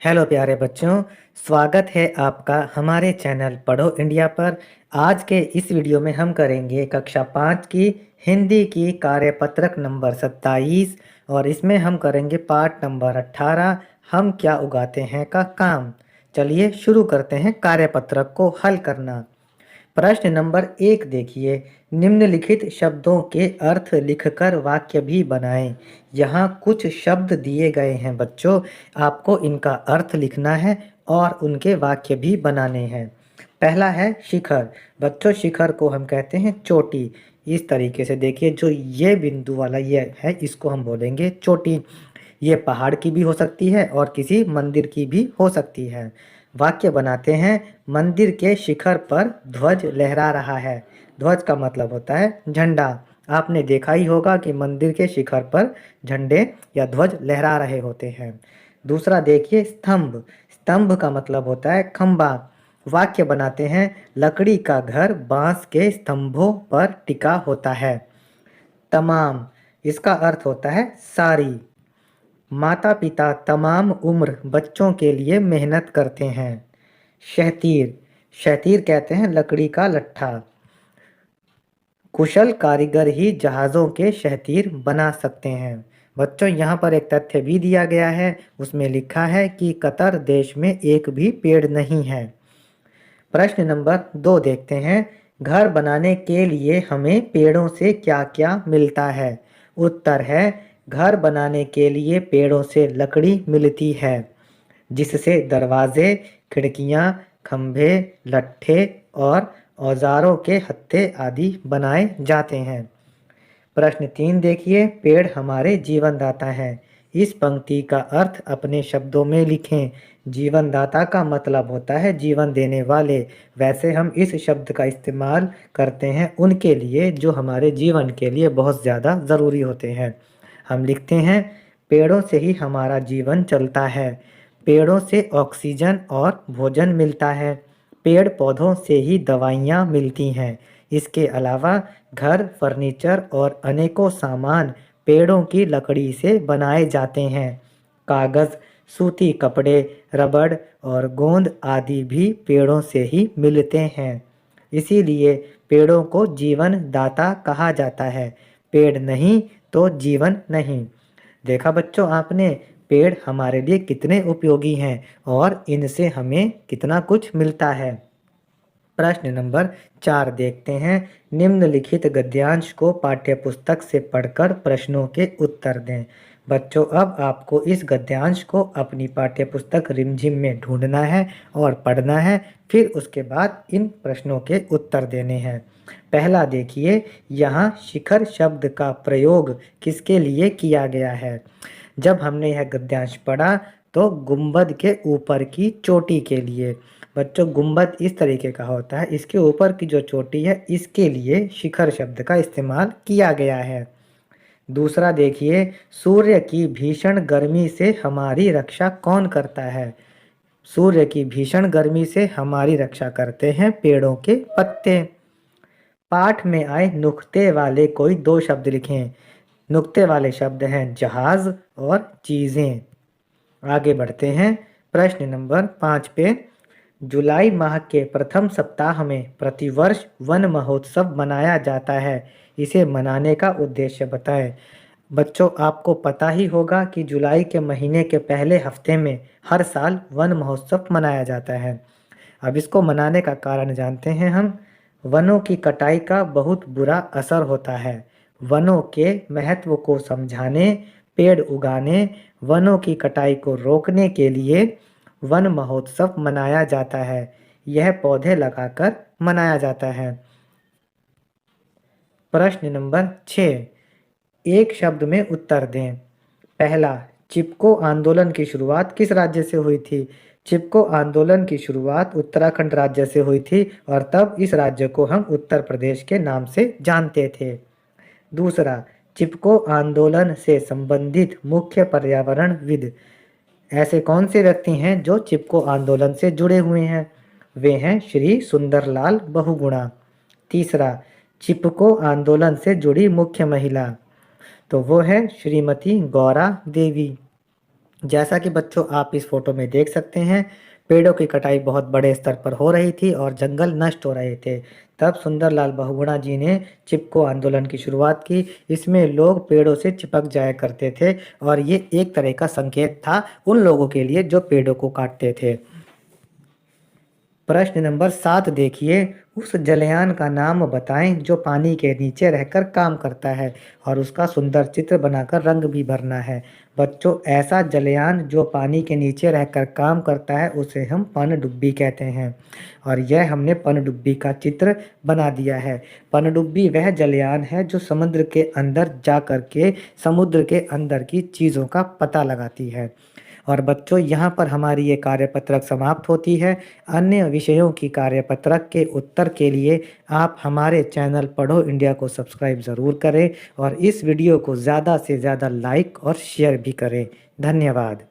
Hello प्यारे बच्चों, स्वागत है आपका हमारे चैनल पढ़ो इंडिया पर। आज के इस वीडियो में हम करेंगे कक्षा 5 की हिंदी की कार्यपत्रक नंबर 27 और इसमें हम करेंगे पाठ नंबर 18 हम क्या उगाते हैं का काम। चलिए शुरू करते हैं कार्यपत्रक को हल करना। प्रश्न नंबर 1 देखिए, निम्नलिखित शब्दों के अर्थ लिखकर वाक्य भी बनाएं। यहाँ कुछ शब्द दिए गए हैं बच्चों, आपको इनका अर्थ लिखना है और उनके वाक्य भी बनाने हैं। पहला है शिखर। बच्चों शिखर को हम कहते हैं चोटी। इस तरीके से देखिए, जो ये बिंदु वाला ये है इसको हम बोलेंगे चोटी। ये पहाड़ की भी हो सकती है और किसी मंदिर की भी हो सकती है। वाक्य बनाते हैं, मंदिर के शिखर पर ध्वज लहरा रहा है। ध्वज का मतलब होता है झंडा। आपने देखा ही होगा कि मंदिर के शिखर पर झंडे या ध्वज लहरा रहे होते हैं। दूसरा देखिए स्तंभ। स्तंभ का मतलब होता है खंबा। वाक्य बनाते हैं, लकड़ी का घर बांस के स्तंभों पर टिका होता है। तमाम, इसका अर्थ होता है सारी। माता पिता तमाम उम्र बच्चों के लिए मेहनत करते हैं। शहतीर। शहतीर कहते हैं लकड़ी का लट्ठा। कुशल कारीगर ही जहाज़ों के शहतीर बना सकते हैं। बच्चों यहाँ पर एक तथ्य भी दिया गया है, उसमें लिखा है कि कतर देश में एक भी पेड़ नहीं है। प्रश्न नंबर 2 देखते हैं, घर बनाने के लिए हमें पेड़ों से क्या क्या मिलता है। उत्तर है, घर बनाने के लिए पेड़ों से लकड़ी मिलती है, जिससे दरवाजे, खिड़कियां, खंभे, लट्ठे और औजारों के हत्थे आदि बनाए जाते हैं। प्रश्न 3 देखिए, पेड़ हमारे जीवनदाता हैं। इस पंक्ति का अर्थ अपने शब्दों में लिखें। जीवनदाता का मतलब होता है जीवन देने वाले। वैसे हम इस शब्द का इस्तेमाल करते हैं उनके लिए जो हमारे जीवन के लिए बहुत ज़्यादा ज़रूरी होते हैं। हम लिखते हैं, पेड़ों से ही हमारा जीवन चलता है। पेड़ों से ऑक्सीजन और भोजन मिलता है। पेड़ पौधों से ही दवाइयाँ मिलती हैं। इसके अलावा घर, फर्नीचर और अनेकों सामान पेड़ों की लकड़ी से बनाए जाते हैं। कागज़, सूती कपड़े, रबड़ और गोंद आदि भी पेड़ों से ही मिलते हैं। इसीलिए पेड़ों को जीवन दाता कहा जाता है। पेड़ नहीं तो जीवन नहीं। देखा बच्चों आपने, पेड़ हमारे लिए कितने उपयोगी हैं और इनसे हमें कितना कुछ मिलता है। प्रश्न नंबर 4 देखते हैं, निम्नलिखित गद्यांश को पाठ्यपुस्तक से पढ़कर प्रश्नों के उत्तर दें। बच्चों अब आपको इस गद्यांश को अपनी पाठ्यपुस्तक रिमझिम में ढूंढना है और पढ़ना है, फिर उसके बाद इन प्रश्नों के उत्तर देने हैं। पहला देखिए, यहाँ शिखर शब्द का प्रयोग किसके लिए किया गया है। जब हमने यह गद्यांश पढ़ा तो गुंबद के ऊपर की चोटी के लिए। बच्चों गुंबद इस तरीके का होता है, इसके ऊपर की जो चोटी है इसके लिए शिखर शब्द का इस्तेमाल किया गया है। दूसरा देखिए, सूर्य की भीषण गर्मी से हमारी रक्षा कौन करता है। सूर्य की भीषण गर्मी से हमारी रक्षा करते हैं पेड़ों के पत्ते। पाठ में आए नुक्ते वाले कोई दो शब्द लिखें। नुक्ते वाले शब्द हैं जहाज और चीज़ें। आगे बढ़ते हैं प्रश्न नंबर 5 पे। जुलाई माह के प्रथम सप्ताह में प्रतिवर्ष वन महोत्सव मनाया जाता है। इसे मनाने का उद्देश्य बताएं। बच्चों आपको पता ही होगा कि जुलाई के महीने के पहले हफ्ते में हर साल वन महोत्सव मनाया जाता है। अब इसको मनाने का कारण जानते हैं हम। वनों की कटाई का बहुत बुरा असर होता है। वनों के महत्व को समझाने, पेड़ उगाने, वनों की कटाई को रोकने के लिए वन महोत्सव मनाया जाता है। यह पौधे लगाकर मनाया जाता है। प्रश्न नंबर 6, एक शब्द में उत्तर दें। पहला, चिपको आंदोलन की शुरुआत किस राज्य से हुई थी। चिपको आंदोलन की शुरुआत उत्तराखंड राज्य से हुई थी और तब इस राज्य को हम उत्तर प्रदेश के नाम से जानते थे। दूसरा, चिपको आंदोलन से संबंधित मुख्य पर्यावरणविद ऐसे कौन से व्यक्ति हैं जो चिपको आंदोलन से जुड़े हुए हैं। वे हैं श्री सुंदरलाल बहुगुणा। तीसरा, चिपको आंदोलन से जुड़ी मुख्य महिला, तो वो है श्रीमती गौरा देवी। जैसा कि बच्चों आप इस फोटो में देख सकते हैं, पेड़ों की कटाई बहुत बड़े स्तर पर हो रही थी और जंगल नष्ट हो रहे थे। तब सुंदरलाल बहुगुणा जी ने चिपको आंदोलन की शुरुआत की। इसमें लोग पेड़ों से चिपक जाया करते थे और ये एक तरह का संकेत था उन लोगों के लिए जो पेड़ों को काटते थे। प्रश्न नंबर 7 देखिए, उस जलयान का नाम बताएं जो पानी के नीचे रहकर काम करता है और उसका सुंदर चित्र बनाकर रंग भी भरना है। बच्चों, ऐसा जलयान जो पानी के नीचे रहकर काम करता है उसे हम पनडुब्बी कहते हैं और यह हमने पनडुब्बी का चित्र बना दिया है। पनडुब्बी वह जलयान है जो समुद्र के अंदर जा कर के समुद्र के अंदर की चीज़ों का पता लगाती है। और बच्चों, यहाँ पर हमारी ये कार्यपत्रक समाप्त होती है। अन्य विषयों की कार्यपत्रक के उत्तर के लिए आप हमारे चैनल पढ़ो इंडिया को सब्सक्राइब ज़रूर करें और इस वीडियो को ज़्यादा से ज़्यादा लाइक और शेयर भी करें। धन्यवाद।